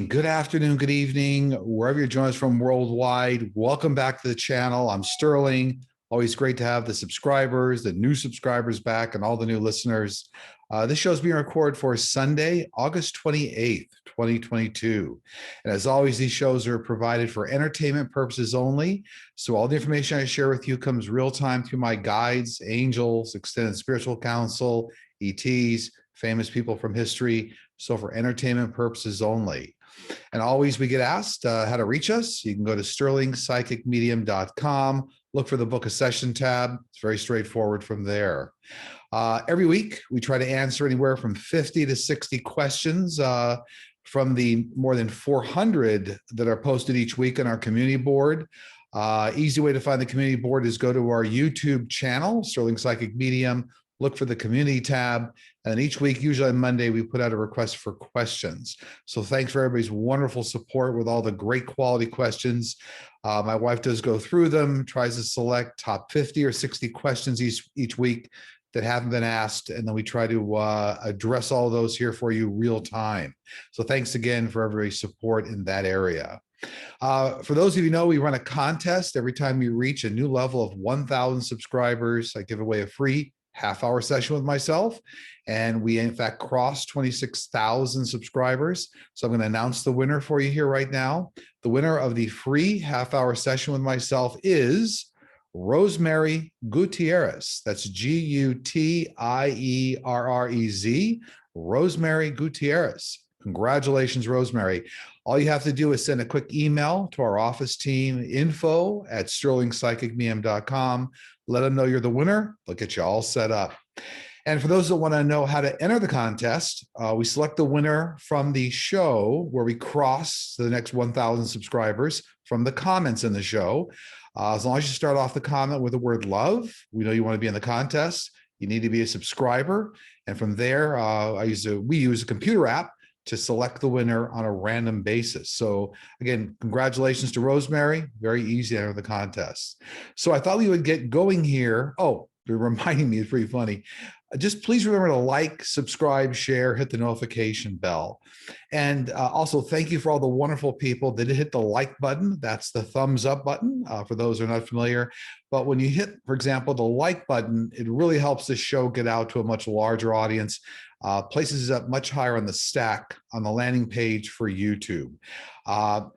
morning, good afternoon, good evening, wherever you're joining us from worldwide. Welcome back to the channel. I'm Sterling. Always great to have the subscribers, the new subscribers back, and all the new listeners. This show is being recorded for Sunday, August 28th, 2022. And as always, these shows are provided for entertainment purposes only. So all the information I share with you comes real time through my guides, angels, extended spiritual counsel, ETs, famous people from history. So for entertainment purposes only. And always we get asked how to reach us. You can go to sterlingpsychicmedium.com, look for the book a session tab. It's very straightforward from there. Every week, we try to answer anywhere from 50 to 60 questions from the more than 400 that are posted each week on our community board. Easy way to find the community board is go to our YouTube channel, Sterling Psychic Medium, look for the community tab. And each week, usually on Monday, we put out a request for questions. So thanks for everybody's wonderful support with all the great quality questions. My wife does go through them, tries to select top 50 or 60 questions each week that haven't been asked. And then we try to address all of those here for you real time. So thanks again for everybody's support in that area. For those of you who know, we run a contest every time we reach a new level of 1,000 subscribers. I give away a free half-hour session with myself, and we in fact crossed 26,000 subscribers. So I'm going to announce the winner for you here right now. The winner of the free half-hour session with myself is Rosemary Gutierrez. That's Gutierrez, Rosemary Gutierrez. Congratulations, Rosemary. All you have to do is send a quick email to our office team, info@sterlingpsychicmedium.com. Let them know you're the winner. They'll get you all set up. And for those that want to know how to enter the contest, we select the winner from the show where we cross to the next 1,000 subscribers from the comments in the show. As long as you start off the comment with the word love, we know you want to be in the contest. You need to be a subscriber. And from there, we use a computer app to select the winner on a random basis. So again, congratulations to Rosemary. Very easy to enter the contest. So I thought we would get going here. Oh, you're reminding me, it's pretty funny. Just please remember to like, subscribe, share, hit the notification bell. And also thank you for all the wonderful people that hit the like button. That's the thumbs up button for those who are not familiar. But when you hit, for example, the like button, it really helps the show get out to a much larger audience. Places it up much higher on the stack on the landing page for YouTube.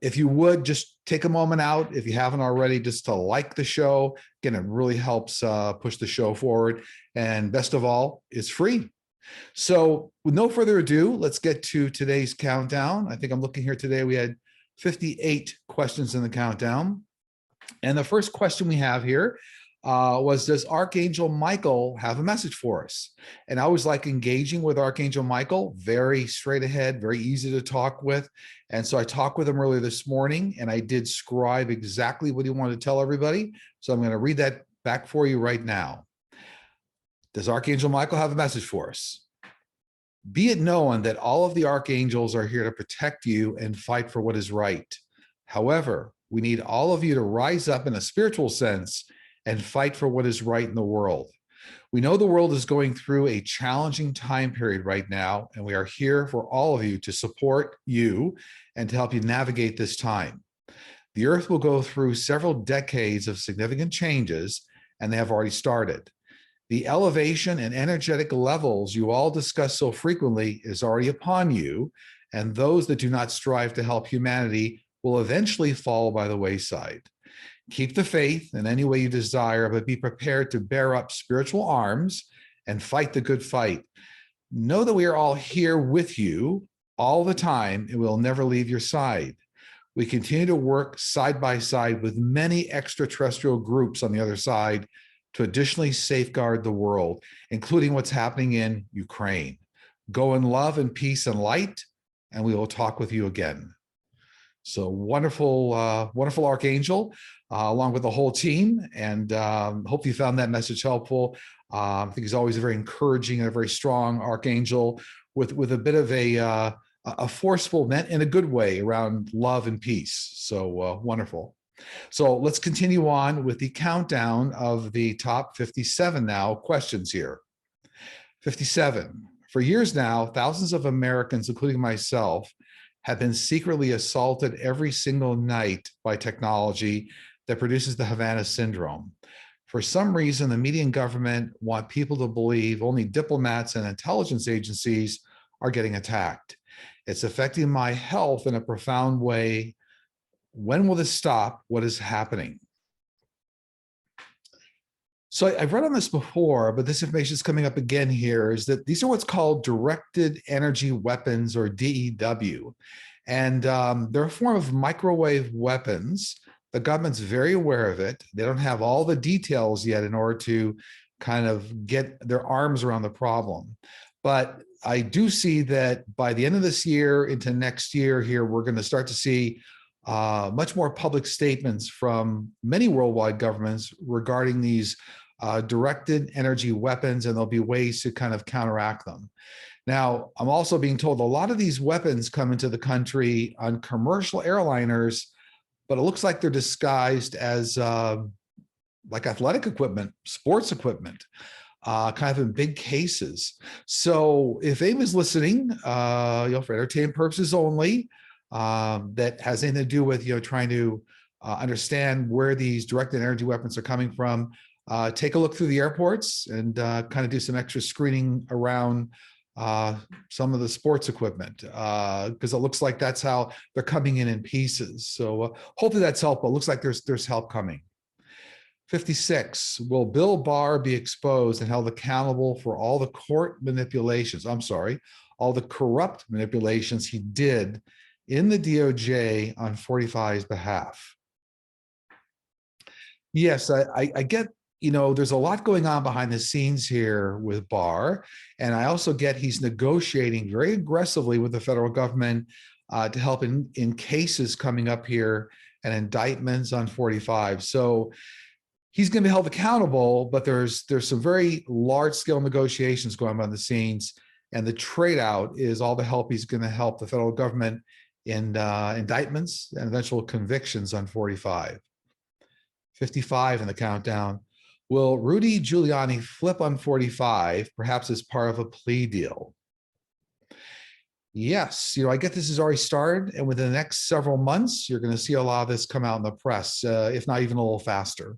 If you would just take a moment out, if you haven't already, just to like the show. Again, it really helps push the show forward. And best of all, it's free. So with no further ado, let's get to today's countdown. I think I'm looking here today. We had 58 questions in the countdown. And the first question we have here was, does Archangel Michael have a message for us? And I always like engaging with Archangel Michael, very straight ahead, very easy to talk with. And so I talked with him earlier this morning, and I did scribe exactly what he wanted to tell everybody. So I'm going to read that back for you right now. Does Archangel Michael have a message for us? Be it known that all of the archangels are here to protect you and fight for what is right. However, we need all of you to rise up in a spiritual sense and fight for what is right in the world. We know the world is going through a challenging time period right now, and we are here for all of you to support you and to help you navigate this time. The earth will go through several decades of significant changes, and they have already started. The elevation and energetic levels you all discuss so frequently is already upon you, and those that do not strive to help humanity will eventually fall by the wayside. Keep the faith in any way you desire, but be prepared to bear up spiritual arms and fight the good fight. Know that we are all here with you all the time, and we'll never leave your side. We continue to work side by side with many extraterrestrial groups on the other side to additionally safeguard the world, including what's happening in Ukraine. Go in love and peace and light, and we will talk with you again. So wonderful, wonderful Archangel, along with the whole team. And hope you found that message helpful. I think he's always a very encouraging and a very strong Archangel with a bit of a forceful, meant in a good way, around love and peace. So wonderful. So let's continue on with the countdown of the top 57 now questions here. 57. For years now, thousands of Americans, including myself, have been secretly assaulted every single night by technology that produces the Havana syndrome. For some reason, the media and government want people to believe only diplomats and intelligence agencies are getting attacked. It's affecting my health in a profound way. When will this stop? What is happening? So I've read on this before, but this information is coming up again here, is that these are what's called directed energy weapons, or DEW. And they're a form of microwave weapons. The government's very aware of it. They don't have all the details yet in order to kind of get their arms around the problem. But I do see that by the end of this year into next year here, we're going to start to see much more public statements from many worldwide governments regarding these directed energy weapons, and there'll be ways to kind of counteract them. Now, I'm also being told a lot of these weapons come into the country on commercial airliners, but it looks like they're disguised as like athletic equipment, sports equipment, kind of in big cases. So if AIM is listening, for entertainment purposes only, that has anything to do with trying to understand where these directed energy weapons are coming from, take a look through the airports and kind of do some extra screening around some of the sports equipment, because it looks like that's how they're coming in pieces. So hopefully that's helpful. It looks like there's help coming. 56, will Bill Barr be exposed and held accountable for all the all the corrupt manipulations he did in the DOJ on 45's behalf? Yes, I get, there's a lot going on behind the scenes here with Barr. And I also get he's negotiating very aggressively with the federal government to help in cases coming up here and indictments on 45. So he's going to be held accountable, but there's some very large scale negotiations going on behind the scenes. And the trade out is all the help he's going to help the federal government in indictments and eventual convictions on 45. 55 in the countdown. Will Rudy Giuliani flip on 45, perhaps as part of a plea deal? Yes, I get this has already started, and within the next several months, you're going to see a lot of this come out in the press, if not even a little faster.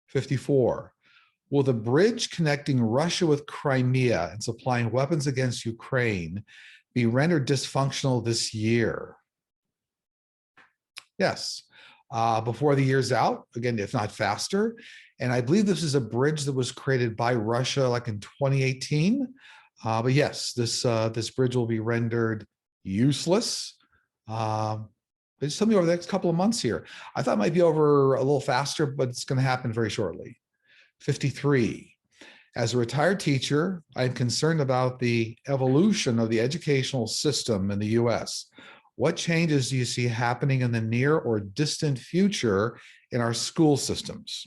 54. Will the bridge connecting Russia with Crimea and supplying weapons against Ukraine be rendered dysfunctional this year? Yes. Before the year's out, again, if not faster. And I believe this is a bridge that was created by Russia like in 2018. But yes, this bridge will be rendered useless. Just tell me over the next couple of months here. I thought it might be over a little faster, but it's going to happen very shortly. 53. As a retired teacher, I'm concerned about the evolution of the educational system in the US. What changes do you see happening in the near or distant future in our school systems?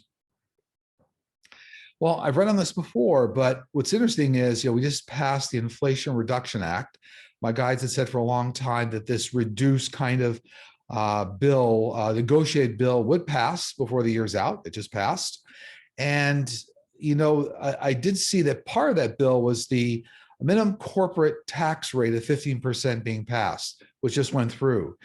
Well, I've read on this before, but what's interesting is, we just passed the Inflation Reduction Act. My guides had said for a long time that this reduced kind of negotiated bill would pass before the year's out. It just passed. And, I did see that part of that bill was the minimum corporate tax rate of 15% being passed, which just went through.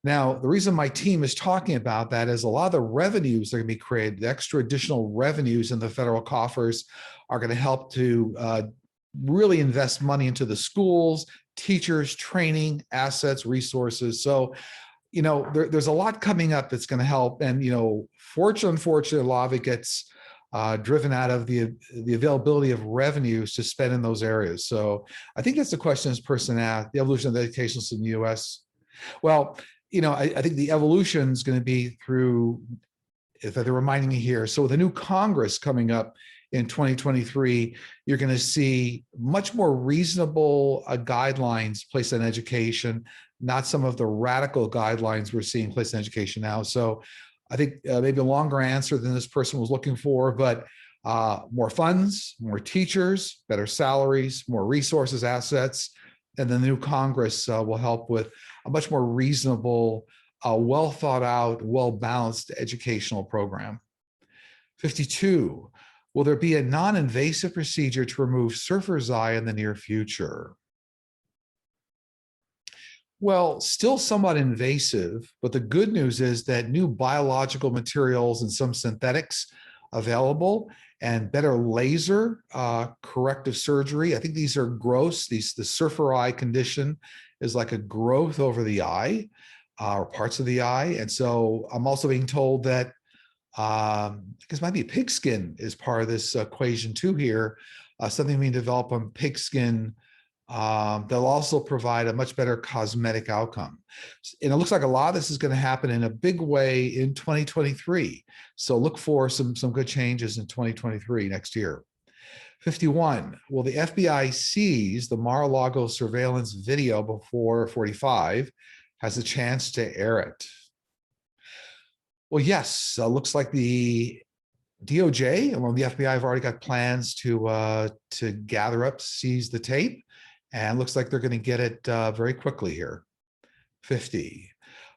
Now, the reason my team is talking about that is a lot of the revenues that are going to be created, the extra additional revenues in the federal coffers, are going to help to really invest money into the schools, teachers, training, assets, resources. So, there's a lot coming up that's going to help. And, unfortunately, a lot of it gets driven out of the availability of revenues to spend in those areas. So I think that's the question this person asked, the evolution of the education system in the US. Well, I think the evolution is going to be through, if they're reminding me here, so with the new Congress coming up in 2023, you're going to see much more reasonable guidelines placed on education, not some of the radical guidelines we're seeing placed in education now. So I think maybe a longer answer than this person was looking for, but more funds, more teachers, better salaries, more resources, assets, and then the new Congress will help with a much more reasonable, well thought out, well balanced educational program. 52, will there be a non-invasive procedure to remove surfer's eye in the near future? Well, still somewhat invasive, but the good news is that new biological materials and some synthetics available and better laser corrective surgery. I think these are growths. The surfer eye condition is like a growth over the eye or parts of the eye. And so I'm also being told that I guess might be pigskin is part of this equation too here. Something being developed on pigskin they'll also provide a much better cosmetic outcome. And it looks like a lot of this is going to happen in a big way in 2023. So look for some good changes in 2023 next year. 51, well, the FBI sees the Mar-a-Lago surveillance video before 45 has a chance to air it. Well, yes, looks like the DOJ and the FBI have already got plans to gather up, seize the tape. And looks like they're going to get it very quickly here. 50.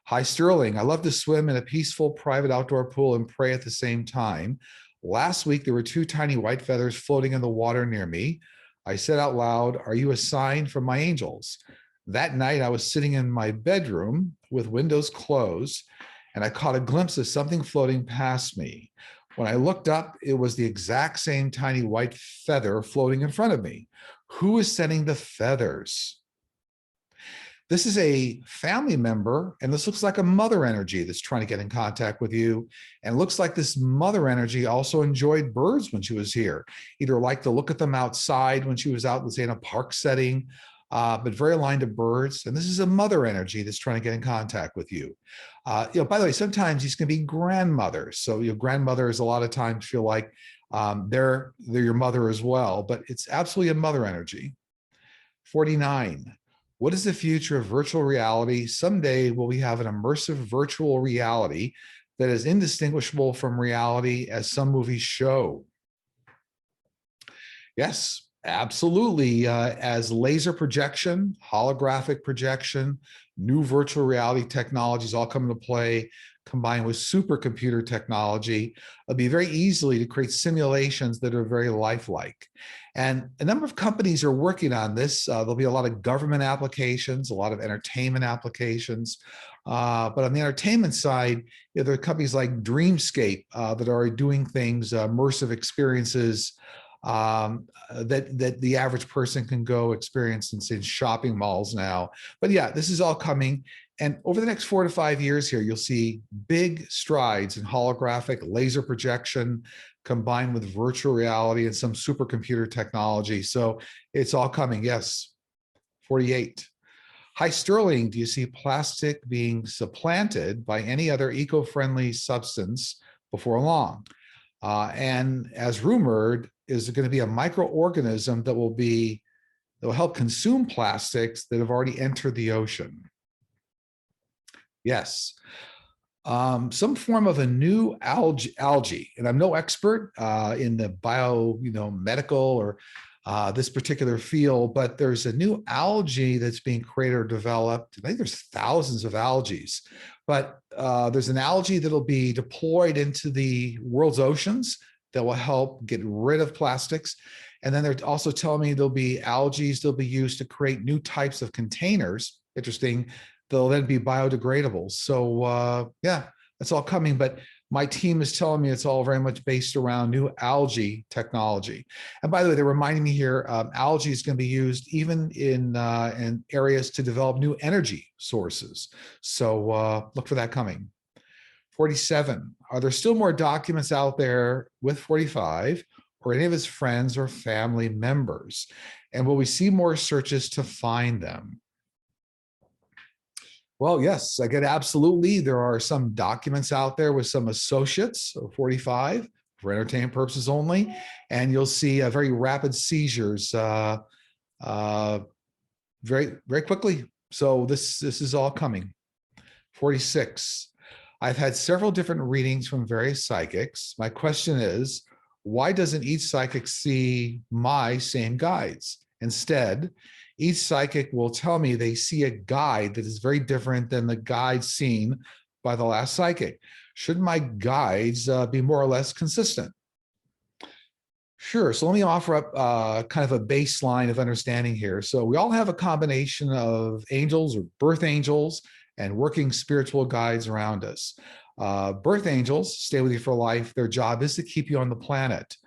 Hi, Sterling. I love to swim in a peaceful private outdoor pool and pray at the same time. Last week, there were 2 tiny white feathers floating in the water near me. I said out loud, "Are you a sign from my angels?" That night, I was sitting in my bedroom with windows closed, and I caught a glimpse of something floating past me. When I looked up, it was the exact same tiny white feather floating in front of me. Who is sending the feathers? This is a family member, and this looks like a mother energy that's trying to get in contact with you. And it looks like this mother energy also enjoyed birds when she was here, either liked to look at them outside when she was out, let's say in a park setting, but very aligned to birds. And this is a mother energy that's trying to get in contact with you. By the way, sometimes these can be grandmothers. So your grandmothers a lot of times feel like they're your mother as well, but it's absolutely a mother energy. 49. What is the future of virtual reality? Someday will we have an immersive virtual reality that is indistinguishable from reality as some movies show? Yes, absolutely. As laser projection, holographic projection, new virtual reality technologies all come into play, combined with supercomputer technology, it'll be very easily to create simulations that are very lifelike. And a number of companies are working on this. There'll be a lot of government applications, a lot of entertainment applications. But on the entertainment side, there are companies like Dreamscape that are doing things, immersive experiences that the average person can go experience in shopping malls now. But yeah, this is all coming. And over the next 4 to 5 years here, you'll see big strides in holographic laser projection combined with virtual reality and some supercomputer technology. So it's all coming. Yes. 48. Hi, Sterling. Do you see plastic being supplanted by any other eco-friendly substance before long? And as rumored, is it going to be a microorganism that will help consume plastics that have already entered the ocean? Yes. Some form of a new algae, and I'm no expert in the medical or this particular field, but there's a new algae that's being created or developed. I think there's thousands of algae, but there's an algae that'll be deployed into the world's oceans that will help get rid of plastics. And then they're also telling me there'll be algae that'll be used to create new types of containers. Interesting. They'll then be biodegradable. So yeah, that's all coming. But my team is telling me it's all very much based around new algae technology. And by the way, they're reminding me here, algae is going to be used even in areas to develop new energy sources. So look for that coming. 47, are there still more documents out there with 45 or any of his friends or family members? And will we see more searches to find them? Well, yes, I get absolutely. There are some documents out there with some associates of 45 for entertainment purposes only, and you'll see very rapid seizures very, very quickly. So this is all coming. 46. I've had several different readings from various psychics. My question is, why doesn't each psychic see my same guides? Instead, each psychic will tell me they see a guide that is very different than the guide seen by the last psychic. Should my guides be more or less consistent? Sure. So let me offer up kind of a baseline of understanding here. So we all have a combination of angels or birth angels and working spiritual guides around us. Birth angels stay with you for life. Their job is to keep you on the planet.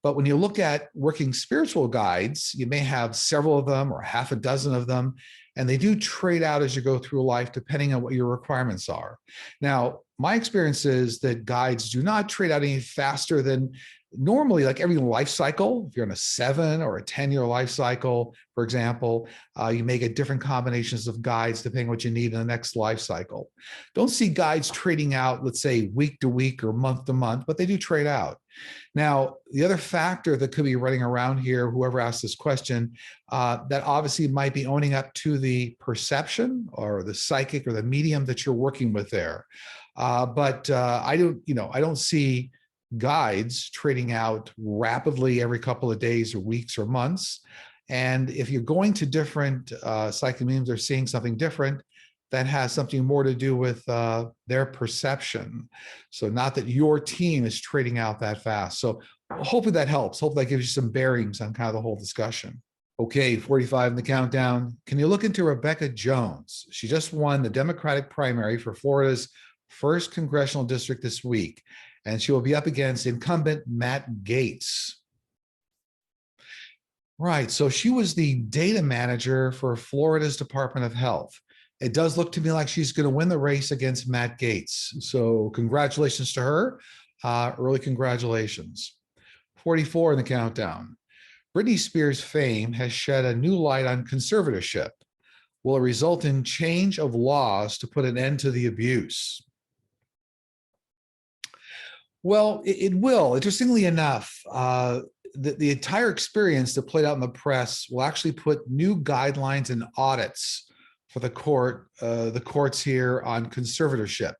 But when you look at working spiritual guides, you may have several of them or half a dozen of them, and they do trade out as you go through life depending on what your requirements are. Now, my experience is that guides do not trade out any faster than normally, like every life cycle. If you're in a 7 or a 10-year life cycle, for example, you may get different combinations of guides depending what you need in the next life cycle. Don't see guides trading out, let's say, week to week or month to month, but they do trade out. Now, the other factor that could be running around here, whoever asked this question, that obviously might be owning up to the perception or the psychic or the medium that you're working with there. But I don't see guides trading out rapidly every couple of days or weeks or months. And if you're going to different psychic mediums or seeing something different, that has something more to do with their perception. So not that your team is trading out that fast. So hopefully that helps. Hopefully that gives you some bearings on kind of the whole discussion. Okay, 45 in the countdown. Can you look into Rebecca Jones? She just won the Democratic primary for Florida's 1st congressional district this week, and she will be up against incumbent Matt Gaetz. Right, so she was the data manager for Florida's Department of Health. It does look to me like she's going to win the race against Matt Gaetz. So congratulations to her. Early congratulations. 44 in the countdown. Britney Spears' fame has shed a new light on conservatorship. Will it result in change of laws to put an end to the abuse? Well, it will. Interestingly enough, the entire experience that played out in the press will actually put new guidelines and audits for the courts here on conservatorship.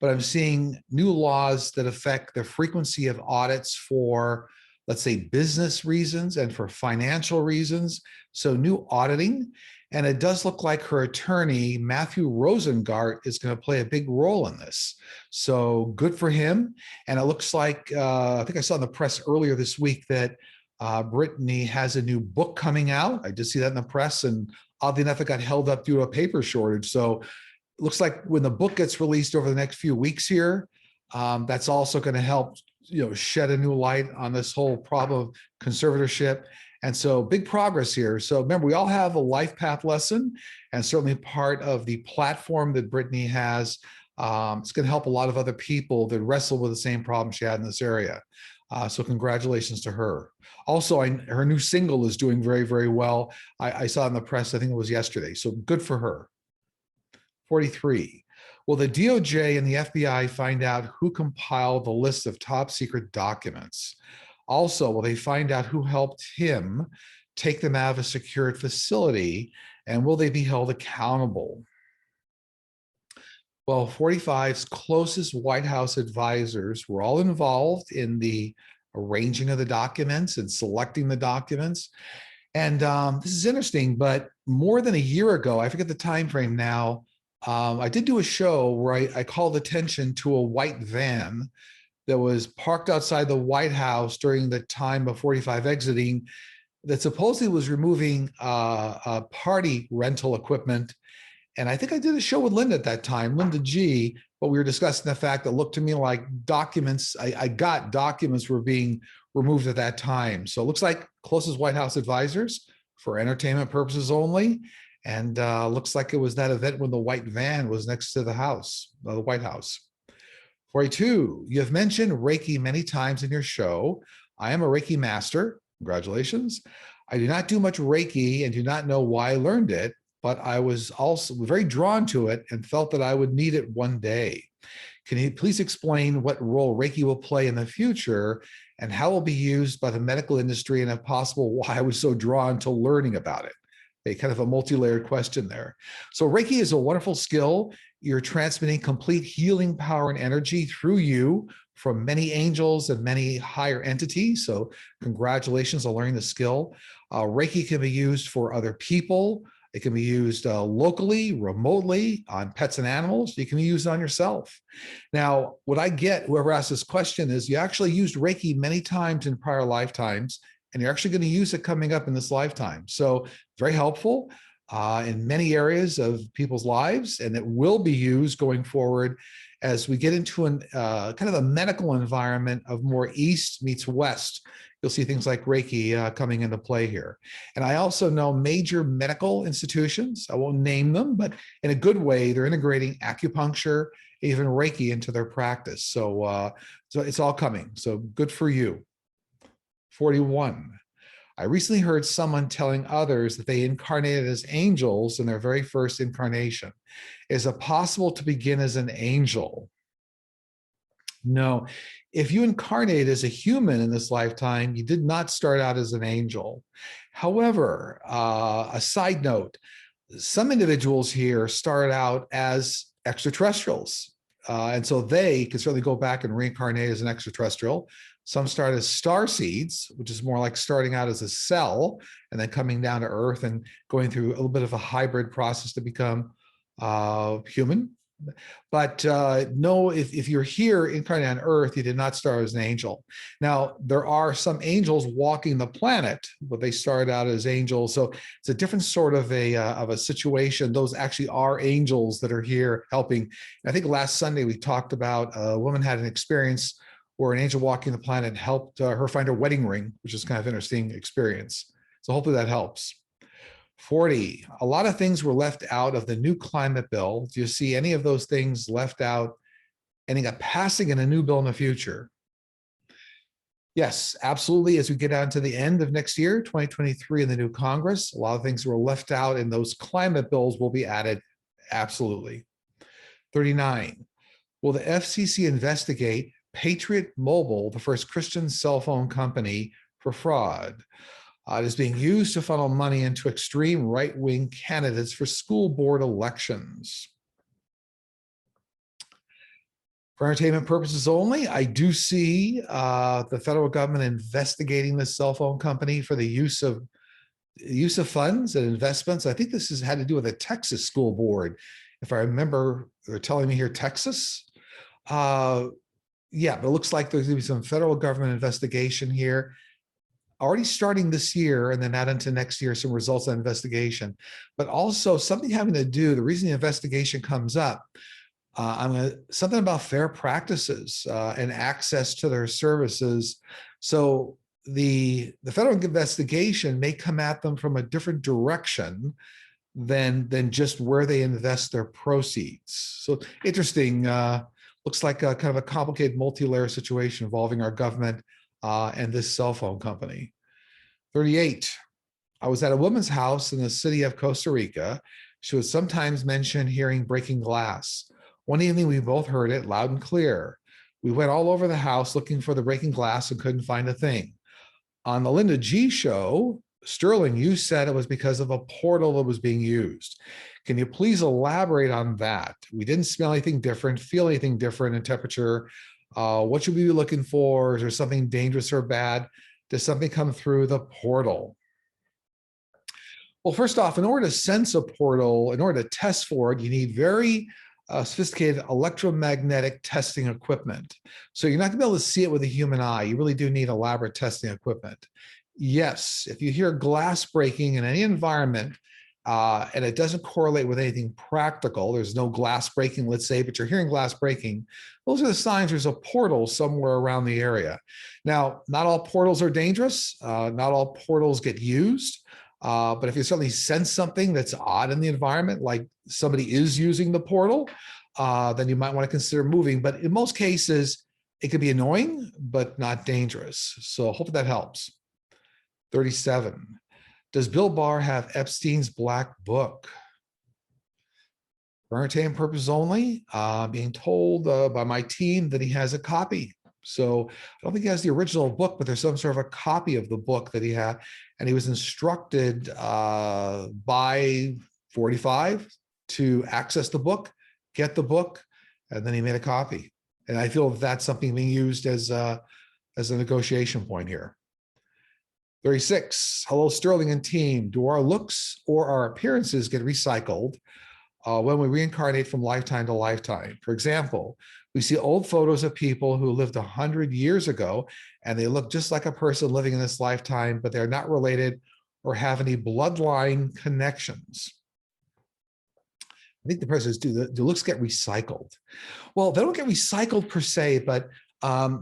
But I'm seeing new laws that affect the frequency of audits for, let's say, business reasons and for financial reasons. So new auditing. And it does look like her attorney, Matthew Rosengart, is going to play a big role in this. So good for him. And it looks like, I think I saw in the press earlier this week that Brittany has a new book coming out. I did see that in the press, and oddly enough, it got held up due to a paper shortage. So it looks like when the book gets released over the next few weeks here, that's also going to help, shed a new light on this whole problem of conservatorship. And so big progress here. So remember, we all have a life path lesson, and certainly part of the platform that Brittany has. It's going to help a lot of other people that wrestle with the same problem she had in this area. So congratulations to her. Also, her new single is doing very, very well. I saw in the press, I think it was yesterday. So good for her. 43. Will the DOJ and the FBI find out who compiled the list of top secret documents? Also, will they find out who helped him take them out of a secured facility, and will they be held accountable? Well, 45's closest White House advisors were all involved in the arranging of the documents and selecting the documents. And this is interesting, but more than a year ago, I forget the time frame now, I did do a show where I called attention to a white van that was parked outside the White House during the time of 45 exiting, that supposedly was removing party rental equipment. And I think I did a show with Linda at that time, Linda G, but we were discussing the fact that looked to me like documents, I got documents were being removed at that time. So it looks like closest White House advisors for entertainment purposes only. And looks like it was that event when the white van was next to the house, the White House. 42, you have mentioned Reiki many times in your show. I am a Reiki master. Congratulations. I do not do much Reiki and do not know why I learned it, but I was also very drawn to it and felt that I would need it one day. Can you please explain what role Reiki will play in the future and how it will be used by the medical industry, and if possible, why I was so drawn to learning about it? A kind of a multi-layered question there. So Reiki is a wonderful skill. You're transmitting complete healing power and energy through you from many angels and many higher entities. So congratulations on learning the skill. Reiki can be used for other people, It can be used locally, remotely, on pets and animals. You can use it on yourself. Now, what I get, whoever asked this question, is you actually used Reiki many times in prior lifetimes, and you're actually going to use it coming up in this lifetime. So very helpful in many areas of people's lives, and it will be used going forward as we get into an kind of a medical environment of more East meets West. You'll see things like Reiki coming into play here. And I also know major medical institutions, I won't name them, but in a good way, they're integrating acupuncture, even Reiki into their practice. So it's all coming. So good for you. 41. I recently heard someone telling others that they incarnated as angels in their very first incarnation. Is it possible to begin as an angel? No. If you incarnate as a human in this lifetime, you did not start out as an angel. However, a side note, some individuals here start out as extraterrestrials. And so they can certainly go back and reincarnate as an extraterrestrial. Some start as star seeds, which is more like starting out as a cell and then coming down to Earth and going through a little bit of a hybrid process to become human. But no, if you're here incarnate on Earth, you did not start as an angel. Now, there are some angels walking the planet, but they started out as angels. So it's a different sort of a situation. Those actually are angels that are here helping. And I think last Sunday we talked about a woman had an experience where an angel walking the planet helped her find her wedding ring, which is kind of an interesting experience. So hopefully that helps. 40, a lot of things were left out of the new climate bill. Do you see any of those things left out, ending up passing in a new bill in the future? Yes, absolutely. As we get down to the end of next year, 2023, in the new Congress, a lot of things were left out in those climate bills will be added. Absolutely. 39, will the FCC investigate Patriot Mobile, the first Christian cell phone company, for fraud? It is being used to funnel money into extreme right-wing candidates for school board elections. For entertainment purposes only, I do see the federal government investigating this cell phone company for the use of funds and investments. I think this has had to do with a Texas school board. If I remember, they're telling me here, Texas. Yeah, but it looks like there's going to be some federal government investigation here, already starting this year, and then add into next year some results of investigation. But also something having to do, the reason the investigation comes up, something about fair practices and access to their services. So the federal investigation may come at them from a different direction than just where they invest their proceeds. So interesting. Looks like a kind of a complicated multi-layer situation involving our government and this cell phone company. 38, I was at a woman's house in the city of Costa Rica. She would sometimes mention hearing breaking glass. One evening, we both heard it loud and clear. We went all over the house looking for the breaking glass and couldn't find a thing. On the Linda G show, Sterling, you said it was because of a portal that was being used. Can you please elaborate on that? We didn't smell anything different, feel anything different in temperature. What should we be looking for? Is there something dangerous or bad? Does something come through the portal? Well, first off, in order to sense a portal, in order to test for it, you need very sophisticated electromagnetic testing equipment. So you're not going to be able to see it with the human eye. You really do need elaborate testing equipment. Yes, if you hear glass breaking in any environment, and it doesn't correlate with anything practical, there's no glass breaking, let's say, but you're hearing glass breaking, those are the signs there's a portal somewhere around the area. Now, not all portals are dangerous. Not all portals get used. But if you certainly sense something that's odd in the environment, like somebody is using the portal, then you might want to consider moving. But in most cases, it could be annoying, but not dangerous. So I hope that helps. 37. Does Bill Barr have Epstein's black book? For entertainment purposes only, being told by my team that he has a copy. So I don't think he has the original book, but there's some sort of a copy of the book that he had. And he was instructed by 45 to access the book, get the book, and then he made a copy. And I feel that's something being used as a negotiation point here. 36, hello, Sterling and team. Do our looks or our appearances get recycled when we reincarnate from lifetime to lifetime? For example, we see old photos of people who lived 100 years ago, and they look just like a person living in this lifetime, but they're not related or have any bloodline connections. I think the person is, do looks get recycled? Well, they don't get recycled per se, but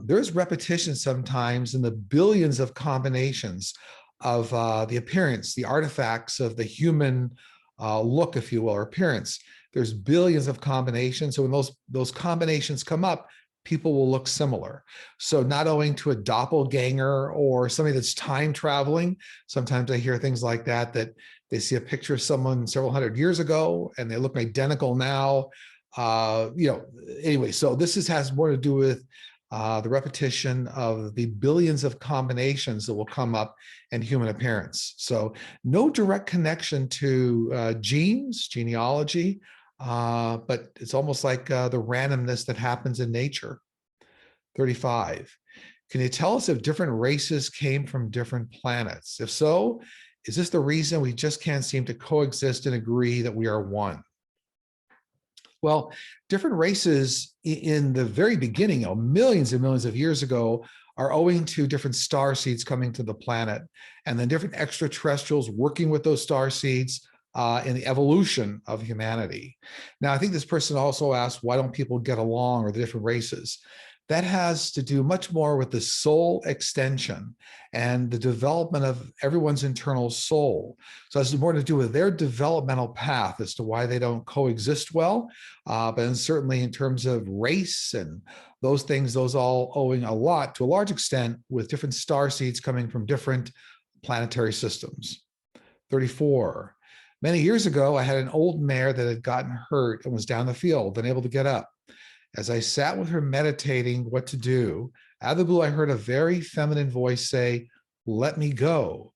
there's repetition sometimes in the billions of combinations of the appearance, the artifacts of the human look, if you will, or appearance. There's billions of combinations. So when those combinations come up, people will look similar. So not owing to a doppelganger or somebody that's time traveling. Sometimes I hear things like that, that they see a picture of someone several hundred years ago and they look identical now. Anyway, so this has more to do with the repetition of the billions of combinations that will come up in human appearance. So no direct connection to genes, genealogy, but it's almost like the randomness that happens in nature. 35. Can you tell us if different races came from different planets? If so, is this the reason we just can't seem to coexist and agree that we are one? Well, different races in the very beginning, millions and millions of years ago, are owing to different star seeds coming to the planet, and then different extraterrestrials working with those star seeds in the evolution of humanity. Now, I think this person also asked, why don't people get along, or the different races? That has to do much more with the soul extension and the development of everyone's internal soul. So it has more to do with their developmental path as to why they don't coexist well. But certainly in terms of race and those things, those all owing a lot, to a large extent, with different star seeds coming from different planetary systems. 34. Many years ago, I had an old mare that had gotten hurt and was down the field, unable to get up. As I sat with her meditating what to do, out of the blue, I heard a very feminine voice say, "Let me go."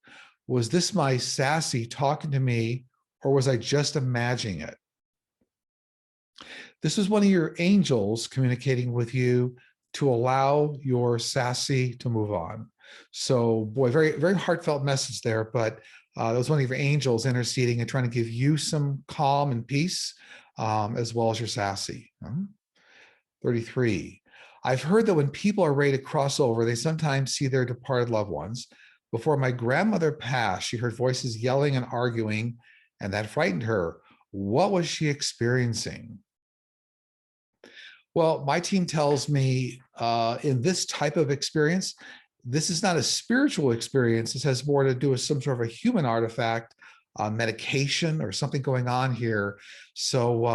Was this my sassy talking to me, or was I just imagining it? This is one of your angels communicating with you to allow your sassy to move on. So, boy, very, very heartfelt message there, but that was one of your angels interceding and trying to give you some calm and peace, as well as your sassy. 33. I've heard that when people are ready to cross over, they sometimes see their departed loved ones. Before my grandmother passed, she heard voices yelling and arguing, and that frightened her. What was she experiencing? Well, my team tells me in this type of experience, this is not a spiritual experience. This has more to do with some sort of a human artifact, medication, or something going on here. So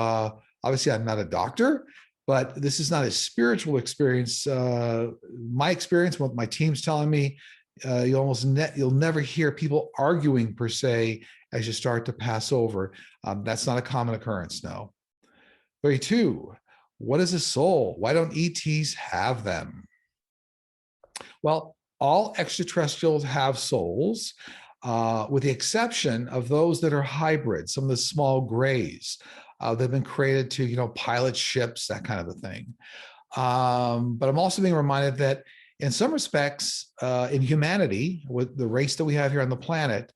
obviously, I'm not a doctor, but this is not a spiritual experience. My experience, what my team's telling me, you'll never hear people arguing per se as you start to pass over. That's not a common occurrence, no. 32. What is a soul? Why don't ETs have them? Well, all extraterrestrials have souls, with the exception of those that are hybrids, some of the small grays. They've been created to, pilot ships, that kind of a thing. But I'm also being reminded that in some respects, in humanity, with the race that we have here on the planet,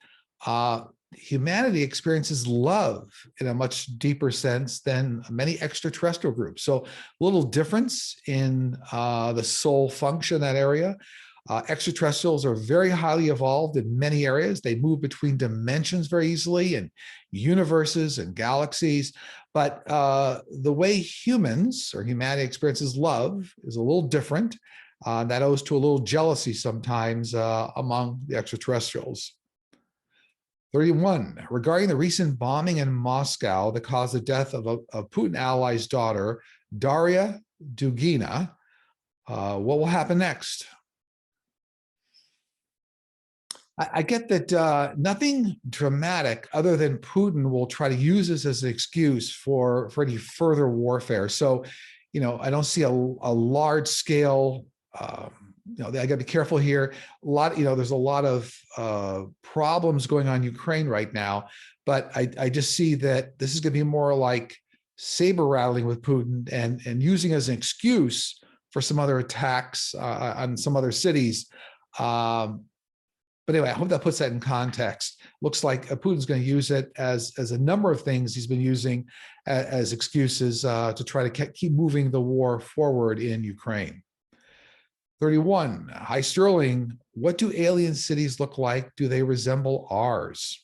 humanity experiences love in a much deeper sense than many extraterrestrial groups. So a little difference in the soul function in that area. Extraterrestrials are very highly evolved in many areas. They move between dimensions very easily and universes and galaxies. But the way humans or humanity experiences love is a little different. That owes to a little jealousy sometimes among the extraterrestrials. 31, regarding the recent bombing in Moscow that caused the death of a Putin ally's daughter, Daria Dugina, what will happen next? I get that nothing dramatic other than Putin will try to use this as an excuse for any further warfare. So, I don't see a large scale, I got to be careful here. There's a lot of problems going on in Ukraine right now, but I just see that this is going to be more like saber rattling with Putin and using as an excuse for some other attacks on some other cities. But anyway, I hope that puts that in context. Looks like Putin's going to use it as a number of things he's been using as excuses to try to keep moving the war forward in Ukraine. 31. Hi, Sterling. What do alien cities look like? Do they resemble ours?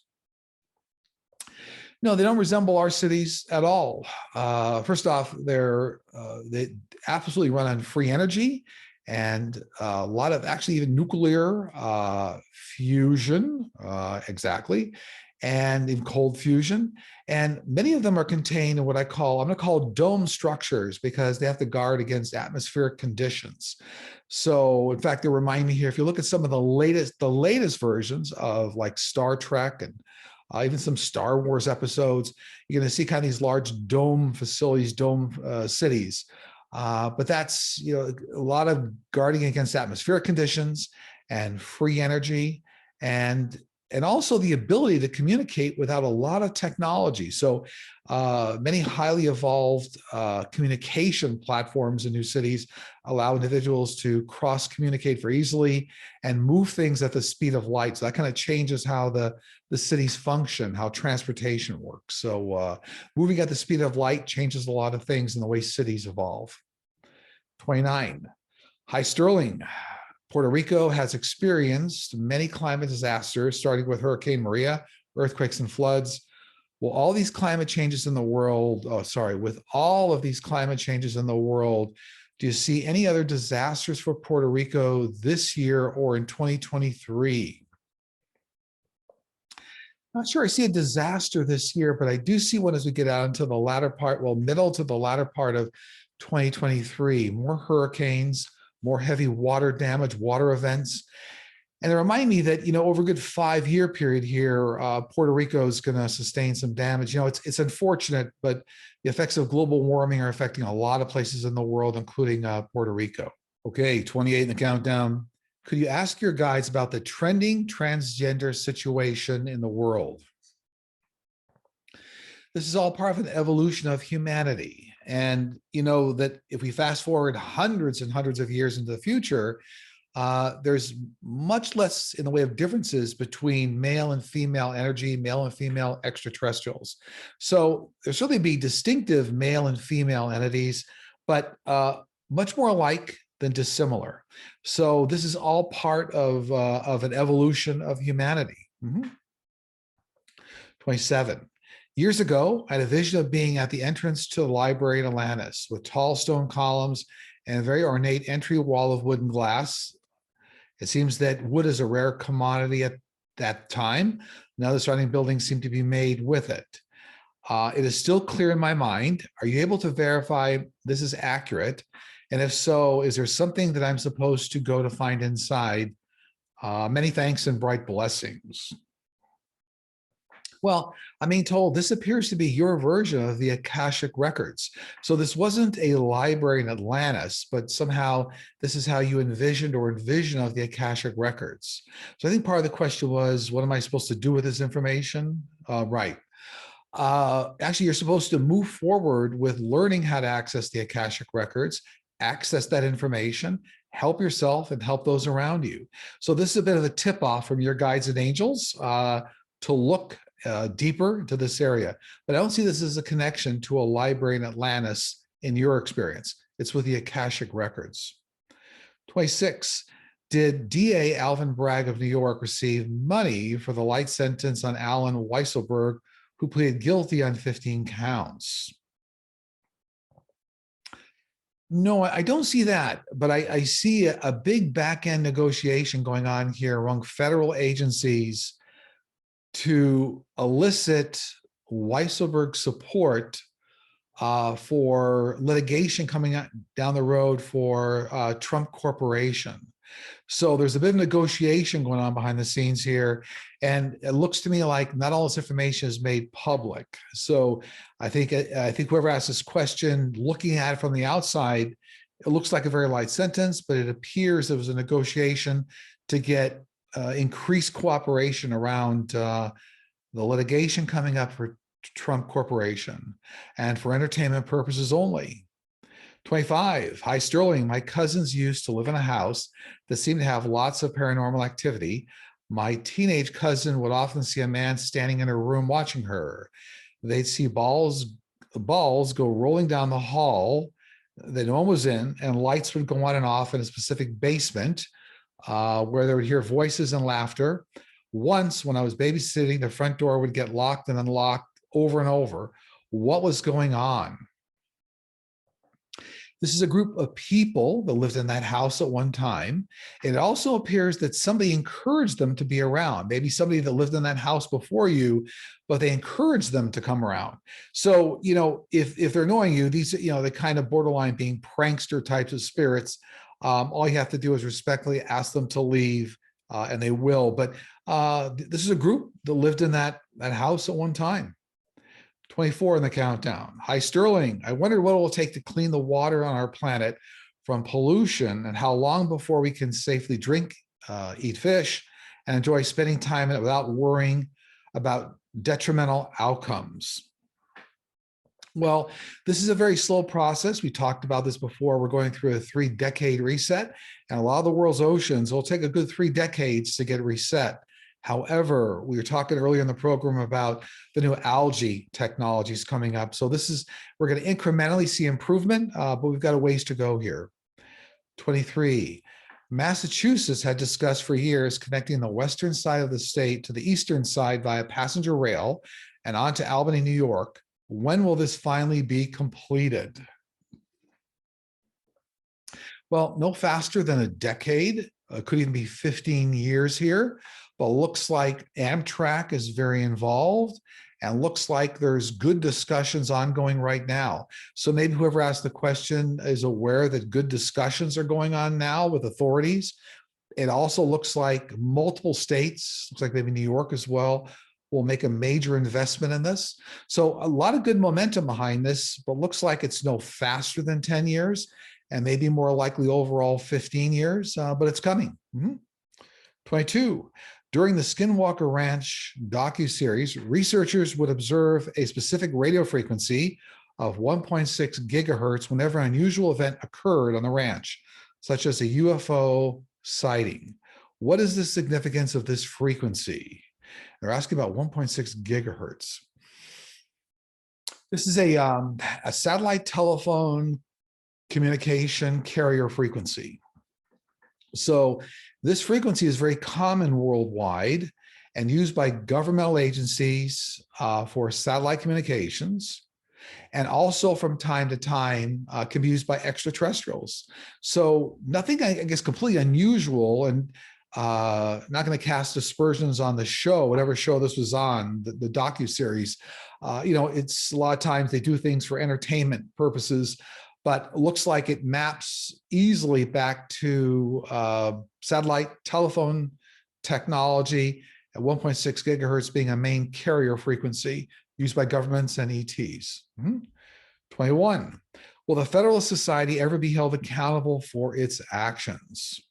No, they don't resemble our cities at all. First off, they absolutely run on free energy and a lot of actually even nuclear fusion, exactly, and in cold fusion. And many of them are contained in what I'm going to call dome structures because they have to guard against atmospheric conditions. So in fact, they remind me here, if you look at some of the latest versions of like Star Trek and even some Star Wars episodes, you're going to see kind of these large dome facilities, dome cities. But that's, a lot of guarding against atmospheric conditions and free energy and also the ability to communicate without a lot of technology. So many highly evolved communication platforms in new cities allow individuals to cross communicate very easily and move things at the speed of light. So that kind of changes how the cities function, how transportation works. So moving at the speed of light changes a lot of things in the way cities evolve. 29. Hi, Sterling. Puerto Rico has experienced many climate disasters, starting with Hurricane Maria, earthquakes and floods. Well, all these climate changes in the world, with all of these climate changes in the world, do you see any other disasters for Puerto Rico this year or in 2023? Not sure I see a disaster this year, but I do see one as we get out into the latter part, middle to the latter part of 2023, more hurricanes, more heavy water damage, water events. And they remind me that, over a good 5-year period here, Puerto Rico is going to sustain some damage. It's unfortunate, but the effects of global warming are affecting a lot of places in the world, including Puerto Rico. Okay, 28 in the countdown. Could you ask your guides about the trending transgender situation in the world? This is all part of an evolution of humanity. And that if we fast forward hundreds and hundreds of years into the future, there's much less in the way of differences between male and female energy, male and female extraterrestrials. So there'll certainly be distinctive male and female entities, but much more alike than dissimilar. So this is all part of an evolution of humanity. 27. Years ago, I had a vision of being at the entrance to the library in Atlantis with tall stone columns and a very ornate entry wall of wood and glass. It seems that wood is a rare commodity at that time. Now the surrounding buildings seem to be made with it. It is still clear in my mind. Are you able to verify this is accurate? And if so, is there something that I'm supposed to go to find inside? Many thanks and bright blessings. Well, I'm being told this appears to be your version of the Akashic Records. So this wasn't a library in Atlantis, but somehow this is how you envision of the Akashic Records. So I think part of the question was, what am I supposed to do with this information? Right. Actually, you're supposed to move forward with learning how to access the Akashic Records, access that information, help yourself and help those around you. So this is a bit of a tip-off from your guides and angels to look deeper into this area. But I don't see this as a connection to a library in Atlantis in your experience. It's with the Akashic Records. 26. Did DA Alvin Bragg of New York receive money for the light sentence on Alan Weisselberg, who pleaded guilty on 15 counts? No, I don't see that, but I see a big back-end negotiation going on here among federal agencies to elicit Weisselberg support for litigation coming down the road for Trump Corporation. So there's a bit of negotiation going on behind the scenes here. And it looks to me like not all this information is made public. So I think whoever asked this question, looking at it from the outside, it looks like a very light sentence, but it appears there was a negotiation to get increased cooperation around the litigation coming up for Trump Corporation and for entertainment purposes only. 25. Hi, Sterling. My cousins used to live in a house that seemed to have lots of paranormal activity. My teenage cousin would often see a man standing in her room watching her. They'd see balls go rolling down the hall that no one was in, and lights would go on and off in a specific basement where they would hear voices and laughter. Once, when I was babysitting, the front door would get locked and unlocked over and over. What was going on? This is a group of people that lived in that house at one time. It also appears that somebody encouraged them to be around, maybe somebody that lived in that house before you, but they encouraged them to come around. So, if they're annoying you, these, the kind of borderline being prankster types of spirits, all you have to do is respectfully ask them to leave, and they will. But this is a group that lived in that house at one time. 24 in the countdown. Hi, Sterling. I wonder what it will take to clean the water on our planet from pollution, and how long before we can safely drink, eat fish, and enjoy spending time in it without worrying about detrimental outcomes. Well, this is a very slow process. We talked about this before. We're going through a 3-decade reset, and a lot of the world's oceans will take a good 3 decades to get reset. However, we were talking earlier in the program about the new algae technologies coming up. So we're going to incrementally see improvement, but we've got a ways to go here. 23, Massachusetts had discussed for years connecting the western side of the state to the eastern side via passenger rail and on to Albany, New York. When will this finally be completed? Well, no faster than a decade. Could even be 15 years here. But looks like Amtrak is very involved, and looks like there's good discussions ongoing right now. So maybe whoever asked the question is aware that good discussions are going on now with authorities. It also looks like multiple states, looks like maybe New York as well, will make a major investment in this. So a lot of good momentum behind this, but looks like it's no faster than 10 years, and maybe more likely overall 15 years, but it's coming. 22. During the Skinwalker Ranch docuseries, researchers would observe a specific radio frequency of 1.6 gigahertz whenever an unusual event occurred on the ranch, such as a UFO sighting. What is the significance of this frequency? They're asking about 1.6 gigahertz. This is a satellite telephone communication carrier frequency. So this frequency is very common worldwide and used by governmental agencies for satellite communications, and also from time to time can be used by extraterrestrials. So nothing, I guess, completely unusual, and not going to cast aspersions on the show, whatever show this was on, the docuseries. It's a lot of times they do things for entertainment purposes, but looks like it maps easily back to satellite telephone technology at 1.6 gigahertz being a main carrier frequency used by governments and ETs. 21. Will the Federalist Society ever be held accountable for its actions?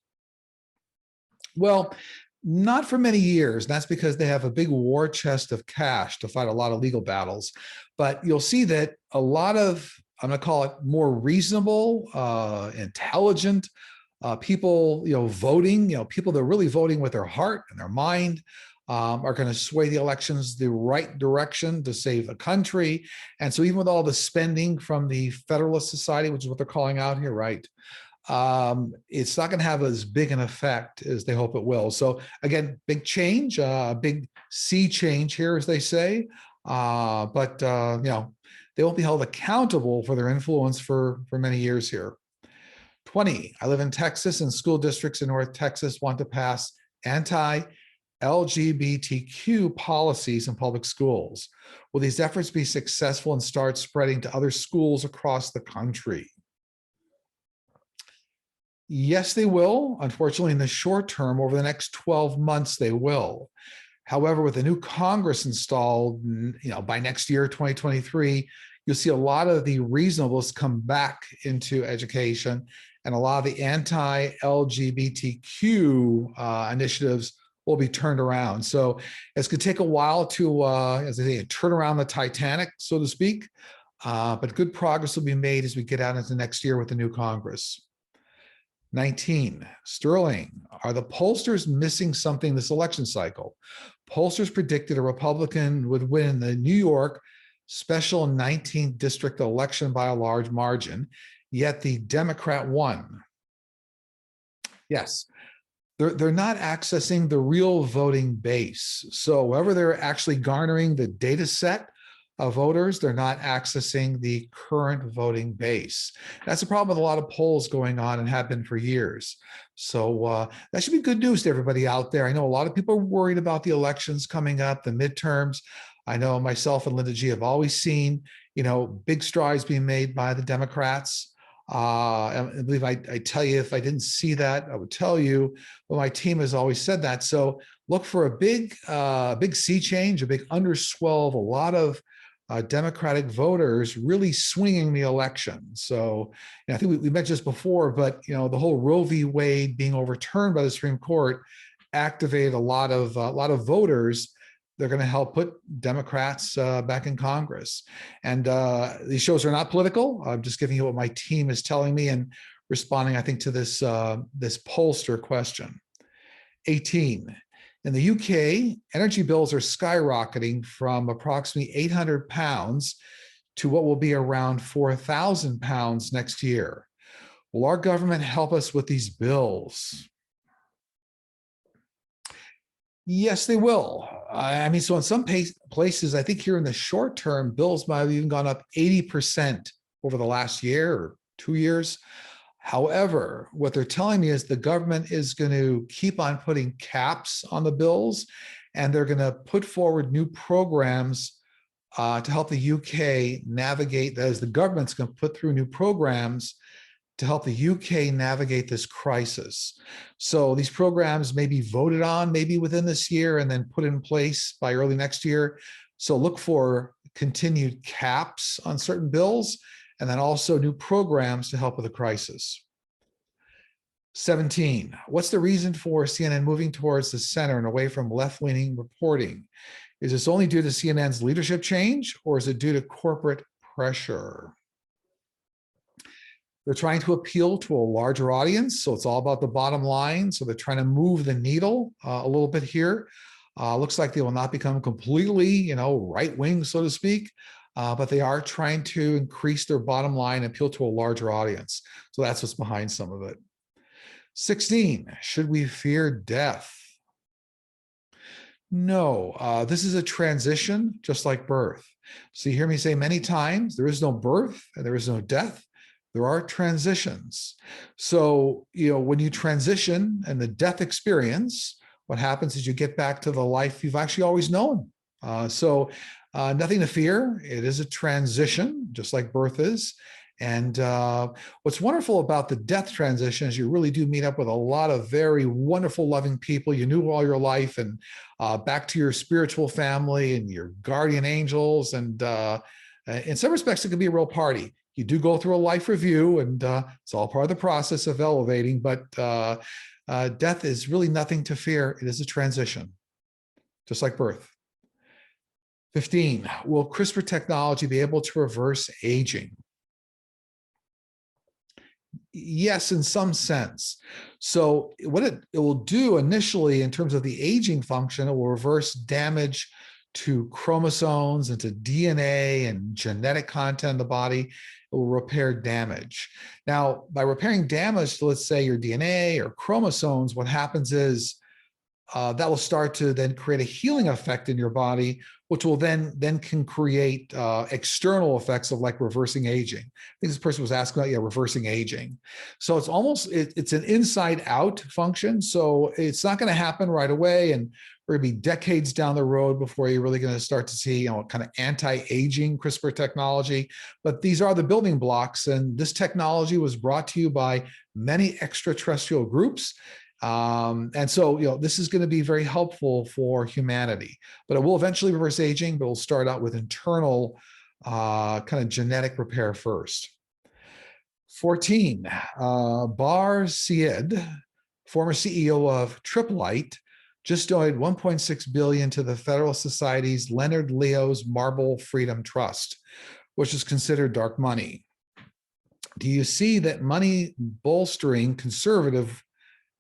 Well, not for many years. That's because they have a big war chest of cash to fight a lot of legal battles. But you'll see that a lot of, I'm going to call it more reasonable, intelligent people, voting, people that are really voting with their heart and their mind, are going to sway the elections the right direction to save the country. And so even with all the spending from the Federalist Society, which is what they're calling out here, right? It's not going to have as big an effect as they hope it will. So again, big change, big sea change here, as they say. But they won't be held accountable for their influence for many years here. 20. I live in Texas, and school districts in North Texas want to pass anti-LGBTQ policies in public schools. Will these efforts be successful and start spreading to other schools across the country? Yes, they will. Unfortunately, in the short term, over the next 12 months, they will. However, with the new Congress installed, by next year, 2023, you'll see a lot of the reasonables come back into education, and a lot of the anti-LGBTQ initiatives will be turned around. So it's going to take a while to, as I say, turn around the Titanic, so to speak, but good progress will be made as we get out into next year with the new Congress. 19, Sterling, Are the pollsters missing something this election cycle? Pollsters predicted a Republican would win the New York special 19th district election by a large margin, yet the Democrat won. Yes, they're not accessing the real voting base. So wherever they're actually garnering the data set of voters, they're not accessing the current voting base. That's a problem with a lot of polls going on and have been for years. So that should be good news to everybody out there. I know a lot of people are worried about the elections coming up, the midterms. I know myself and Linda G have always seen, big strides being made by the Democrats. I believe I tell you, if I didn't see that, I would tell you, but my team has always said that. So look for a big sea change, a big underswell of a lot of Democratic voters really swinging the election. So I think we mentioned this before, but the whole Roe v. Wade being overturned by the Supreme Court activated a lot of voters. They're going to help put Democrats back in Congress. And these shows are not political. I'm just giving you what my team is telling me and responding, I think, to this pollster question. 18. In the UK, energy bills are skyrocketing from approximately £800 to what will be around £4,000 next year. Will our government help us with these bills? Yes, they will. So in some places, I think here in the short term, bills might have even gone up 80% over the last year or 2 years. However, what they're telling me is the government is going to keep on putting caps on the bills, and they're going to put forward new programs to help the UK navigate. That is, the government's going to put through new programs to help the UK navigate this crisis. So these programs may be voted on maybe within this year and then put in place by early next year. So look for continued caps on certain bills, and then also new programs to help with the crisis. 17, what's the reason for CNN moving towards the center and away from left-leaning reporting? Is this only due to CNN's leadership change, or is it due to corporate pressure? They're trying to appeal to a larger audience, so it's all about the bottom line. So they're trying to move the needle a little bit here. Looks like they will not become completely, right-wing, so to speak, but they are trying to increase their bottom line, appeal to a larger audience. So that's what's behind some of it. 16, should we fear death? No, this is a transition, just like birth. So you hear me say many times, there is no birth and there is no death. There are transitions. So, when you transition and the death experience, what happens is you get back to the life you've actually always known. So nothing to fear. It is a transition, just like birth is. And what's wonderful about the death transition is you really do meet up with a lot of very wonderful, loving people you knew all your life, and back to your spiritual family and your guardian angels. And in some respects, it can be a real party. You do go through a life review, and it's all part of the process of elevating, but death is really nothing to fear. It is a transition, just like birth. 15, will CRISPR technology be able to reverse aging? Yes, in some sense. So what it will do initially in terms of the aging function, it will reverse damage to chromosomes and to DNA and genetic content in the body. It will repair damage. Now, by repairing damage to, let's say, your DNA or chromosomes, what happens is that will start to then create a healing effect in your body, which will then can create external effects of like reversing aging. I think this person was asking about reversing aging. So it's almost it's an inside out function. So it's not going to happen right away, and we're going to be decades down the road before you're really going to start to see kind of anti-aging CRISPR technology. But these are the building blocks, and this technology was brought to you by many extraterrestrial groups. And so, this is going to be very helpful for humanity, but it will eventually reverse aging, but we'll start out with internal kind of genetic repair first. 14, Bar Syed, former CEO of Triplite, just donated $1.6 billion to the Federal Society's Leonard Leo's Marble Freedom Trust, which is considered dark money. Do you see that money bolstering conservative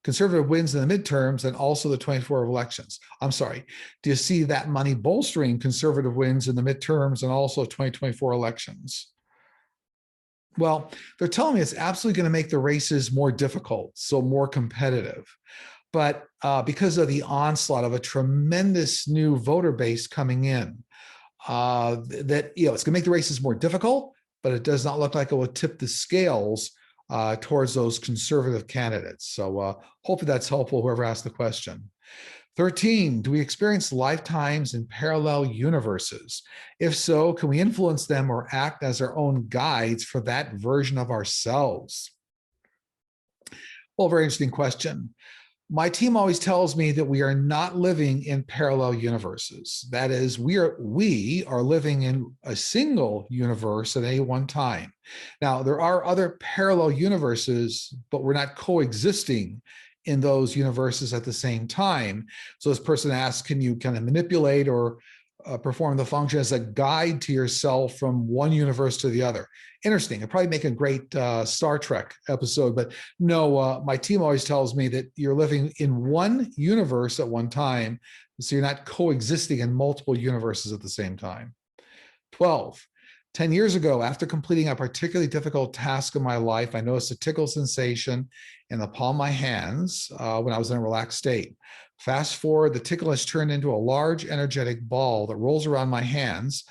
conservative wins in the midterms and also the 24 elections. I'm sorry. Do you see that money bolstering conservative wins in the midterms and also 2024 elections? Well, they're telling me it's absolutely going to make the races more difficult, so more competitive. But because of the onslaught of a tremendous new voter base coming in, that it's going to make the races more difficult, but it does not look like it will tip the scales towards those conservative candidates. So hopefully that's helpful, whoever asked the question. 13, do we experience lifetimes in parallel universes? If so, can we influence them or act as our own guides for that version of ourselves? Well, very interesting question. My team always tells me that we are not living in parallel universes. That is, we are living in a single universe at any one time. Now, there are other parallel universes, but we're not coexisting in those universes at the same time. So this person asks, can you kind of manipulate or perform the function as a guide to yourself from one universe to the other? Interesting. It'd probably make a great Star Trek episode, but no, my team always tells me that you're living in one universe at one time, so you're not coexisting in multiple universes at the same time. 12, 10 years ago, after completing a particularly difficult task in my life, I noticed a tickle sensation in the palm of my hands when I was in a relaxed state. Fast forward, the tickle has turned into a large energetic ball that rolls around my hands.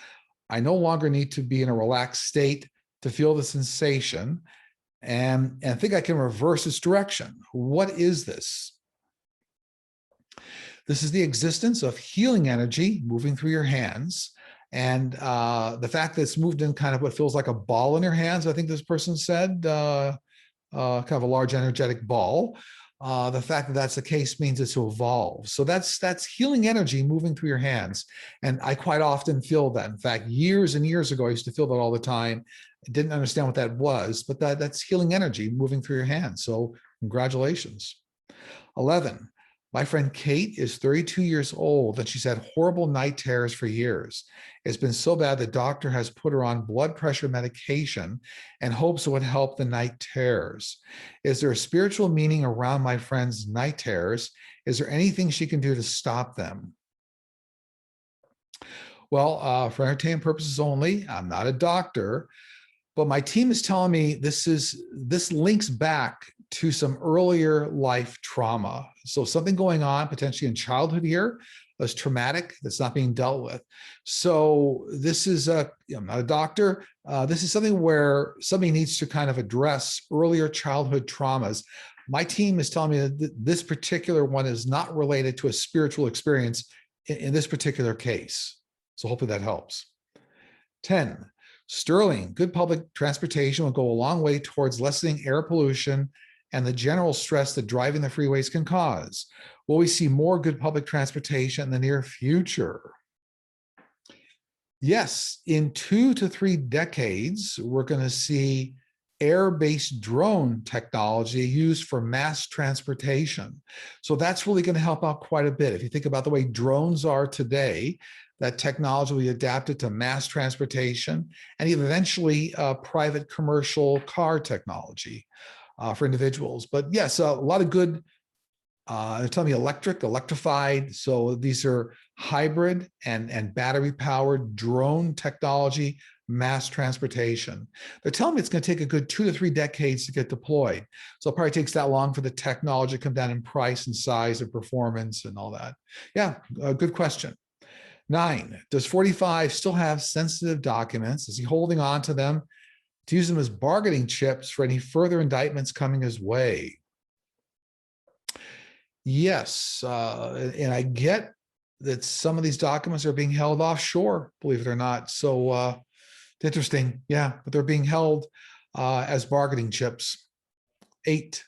I no longer need to be in a relaxed state to feel the sensation, and I think I can reverse its direction. What is this? This is the existence of healing energy moving through your hands. And the fact that it's moved in kind of what feels like a ball in your hands, I think this person said, kind of a large energetic ball. The fact that that's the case means it's to evolve. So that's healing energy moving through your hands. And I quite often feel that. In fact, years and years ago, I used to feel that all the time. I didn't understand what that was, but that's healing energy moving through your hands. So congratulations. 11, my friend Kate is 32 years old and she's had horrible night terrors for years. It's been so bad the doctor has put her on blood pressure medication and hopes it would help the night terrors. Is there a spiritual meaning around my friend's night terrors? Is there anything she can do to stop them? Well, for entertainment purposes only, I'm not a doctor, but my team is telling me this links back to some earlier life trauma. So something going on potentially in childhood here that's traumatic, that's not being dealt with. So this is I'm not a doctor. This is something where somebody needs to kind of address earlier childhood traumas. My team is telling me that this particular one is not related to a spiritual experience in this particular case. So hopefully that helps. 10, Sterling, good public transportation will go a long way towards lessening air pollution and the general stress that driving the freeways can cause. Will we see more good public transportation in the near future? Yes, in 2 to 3 decades, we're going to see air-based drone technology used for mass transportation. So that's really going to help out quite a bit. If you think about the way drones are today, that technology will be adapted to mass transportation and even eventually private commercial car technology for individuals. But yes, a lot of good, they're telling me electrified. So these are hybrid and battery powered drone technology, mass transportation. They're telling me it's going to take a good 2 to 3 decades to get deployed. So it probably takes that long for the technology to come down in price and size and performance and all that. Yeah, good question. 9, does 45 still have sensitive documents? Is he holding on to them to use them as bargaining chips for any further indictments coming his way? Yes, and I get that some of these documents are being held offshore, believe it or not. So interesting, yeah, but they're being held as bargaining chips. 8,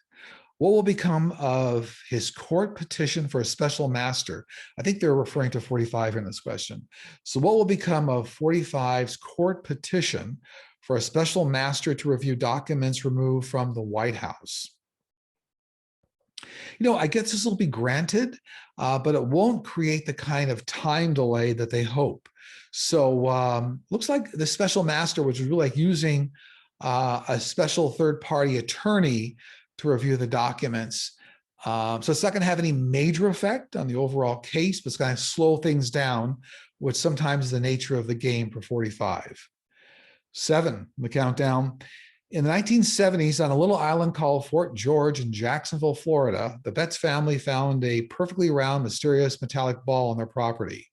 what will become of his court petition for a special master? I think they're referring to 45 in this question. So what will become of 45's court petition for a special master to review documents removed from the White House? I guess this will be granted, but it won't create the kind of time delay that they hope. So looks like the special master, which is really like using a special third-party attorney to review the documents, So it's not going to have any major effect on the overall case, but it's going to slow things down, which sometimes is the nature of the game for 45. 7, the countdown. In the 1970s, on a little island called Fort George in Jacksonville, Florida, the Betts family found a perfectly round, mysterious metallic ball on their property.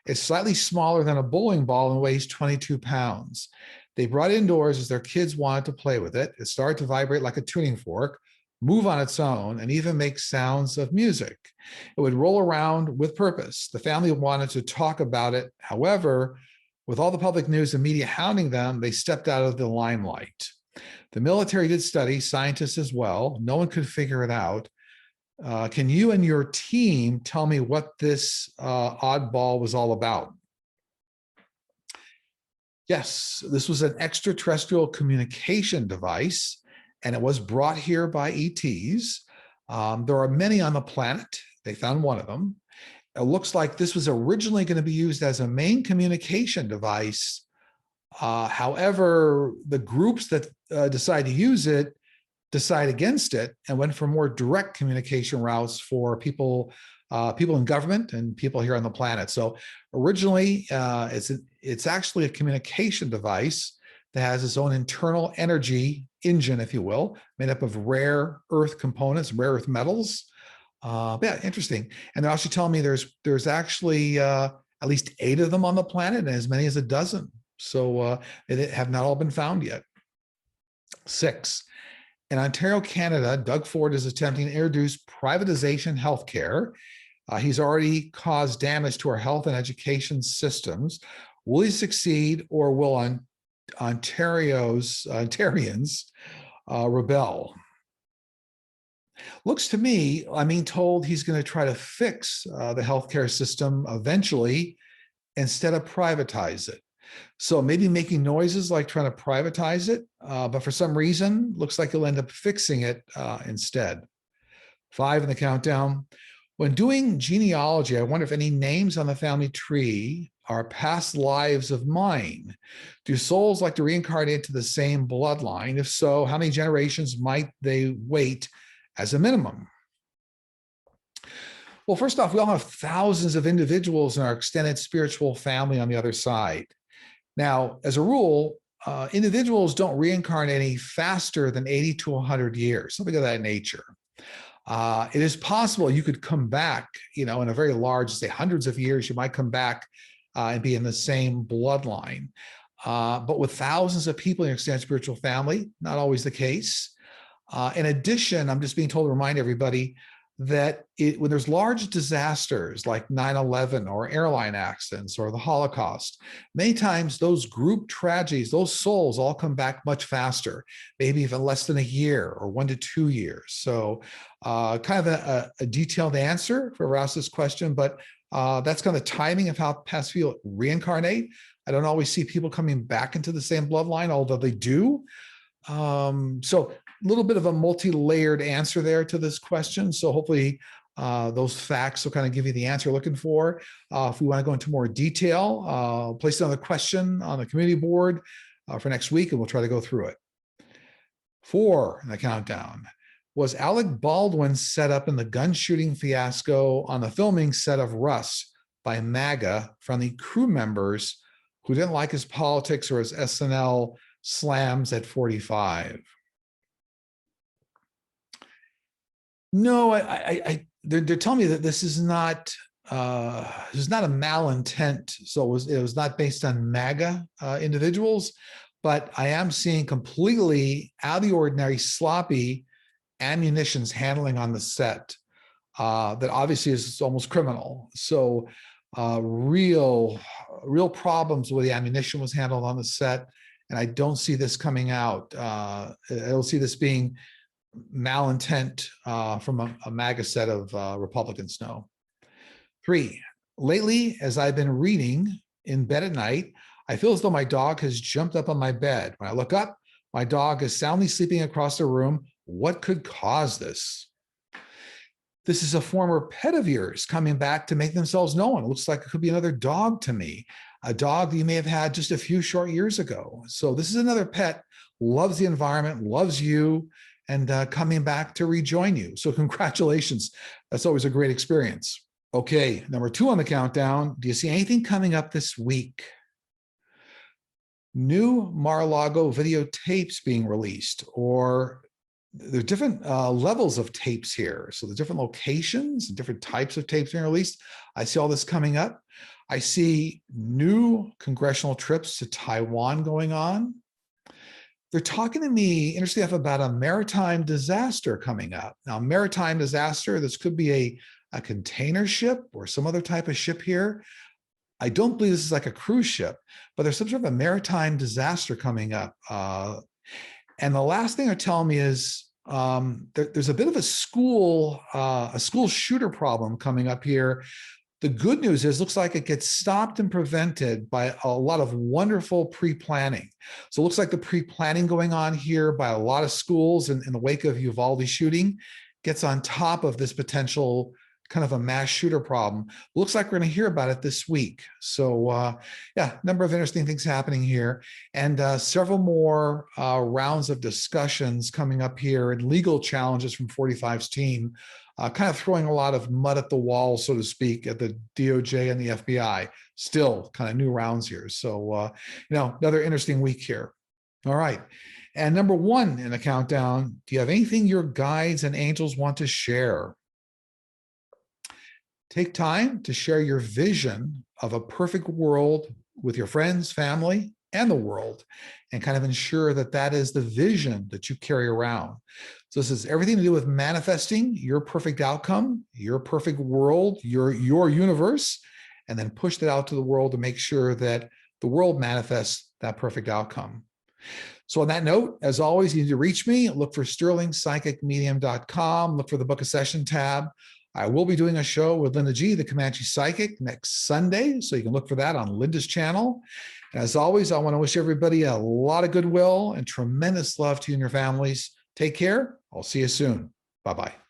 It's slightly smaller than a bowling ball and weighs 22 pounds. They brought it indoors as their kids wanted to play with it. It started to vibrate like a tuning fork, move on its own, and even make sounds of music. It would roll around with purpose. The family wanted to talk about it. However, with all the public news and media hounding them, they stepped out of the limelight. The military did study, scientists as well. No one could figure it out. Can you and your team tell me what this oddball was all about? Yes, this was an extraterrestrial communication device, and it was brought here by ETs. There are many on the planet. They found one of them. It looks like this was originally going to be used as a main communication device. However, the groups that decide to use it decide against it and went for more direct communication routes for people in government and people here on the planet. So originally, it's actually a communication device that has its own internal energy engine, if you will, made up of rare earth components, rare earth metals. Yeah, interesting. And they're actually telling me there's actually at least 8 of them on the planet and as many as a dozen. So they have not all been found yet. 6, in Ontario, Canada, Doug Ford is attempting to introduce privatization healthcare. He's already caused damage to our health and education systems. Will he succeed, or will Ontarians rebel? Looks to me, I'm being told he's going to try to fix the healthcare system eventually instead of privatize it. So maybe making noises like trying to privatize it, but for some reason, looks like he'll end up fixing it instead. 5 in the countdown. When doing genealogy, I wonder if any names on the family tree are past lives of mine. Do souls like to reincarnate into the same bloodline? If so, how many generations might they wait as a minimum? Well, first off, we all have thousands of individuals in our extended spiritual family on the other side. Now, as a rule, individuals don't reincarnate any faster than 80 to 100 years, something of that nature. It is possible you could come back, in a very large, say hundreds of years, you might come back and be in the same bloodline. But with thousands of people in your extended spiritual family, not always the case. In addition, I'm just being told to remind everybody that when there's large disasters like 9/11 or airline accidents or the Holocaust, many times those group tragedies, those souls all come back much faster, maybe even less than a year or 1 to 2 years. So kind of a detailed answer for whoever asked this question, but that's kind of the timing of how past people reincarnate. I don't always see people coming back into the same bloodline, although they do. So a little bit of a multi-layered answer there to this question. So hopefully those facts will kind of give you the answer you're looking for. If we want to go into more detail, place another question on the community board for next week, and we'll try to go through it. 4 in the countdown. Was Alec Baldwin set up in the gun shooting fiasco on the filming set of Russ by MAGA from the crew members who didn't like his politics or his SNL slams at 45? No, they're telling me that this is not a malintent. So it was not based on MAGA individuals, but I am seeing completely out of the ordinary, sloppy ammunitions handling on the set that obviously is almost criminal. So real problems with the ammunition was handled on the set, and I don't see this coming out. I don't see this being malintent from a MAGA set of Republicans. No. 3, lately, as I've been reading in bed at night, I feel as though my dog has jumped up on my bed. When I look up, my dog is soundly sleeping across the room. What could cause this? This is a former pet of yours coming back to make themselves known. It looks like it could be another dog to me, a dog that you may have had just a few short years ago. So this is another pet, loves the environment, loves you, and coming back to rejoin you. So congratulations. That's always a great experience. Okay, number 2 on the countdown. Do you see anything coming up this week? New Mar-A-Lago videotapes being released, or there's different levels of tapes here. So the different locations, different types of tapes being released. I see all this coming up. I see new congressional trips to Taiwan going on. They're talking to me, interesting enough, about a maritime disaster coming up. Now, maritime disaster, this could be a container ship or some other type of ship here. I don't believe this is like a cruise ship, but there's some sort of a maritime disaster coming up. And the last thing they're telling me is there's a bit of a school shooter problem coming up here. The good news is, looks like it gets stopped and prevented by a lot of wonderful pre-planning. So it looks like the pre-planning going on here by a lot of schools in the wake of Uvalde shooting gets on top of this potential kind of a mass shooter problem. Looks like we're going to hear about it this week. So yeah, number of interesting things happening here, and several more rounds of discussions coming up here, and legal challenges from 45's team, kind of throwing a lot of mud at the wall, so to speak, at the DOJ and the FBI. Still kind of new rounds here. So, another interesting week here. All right. And number 1 in the countdown, do you have anything your guides and angels want to share? Take time to share your vision of a perfect world with your friends, family, and the world, and kind of ensure that that is the vision that you carry around. So this is everything to do with manifesting your perfect outcome, your perfect world, your universe, and then push that out to the world to make sure that the world manifests that perfect outcome. So on that note, as always, you need to reach me. Look for sterlingpsychicmedium.com. Look for the Book a Session tab. I will be doing a show with Linda G, the Comanche Psychic, next Sunday, so you can look for that on Linda's channel. And as always, I want to wish everybody a lot of goodwill and tremendous love to you and your families. Take care. I'll see you soon. Bye-bye.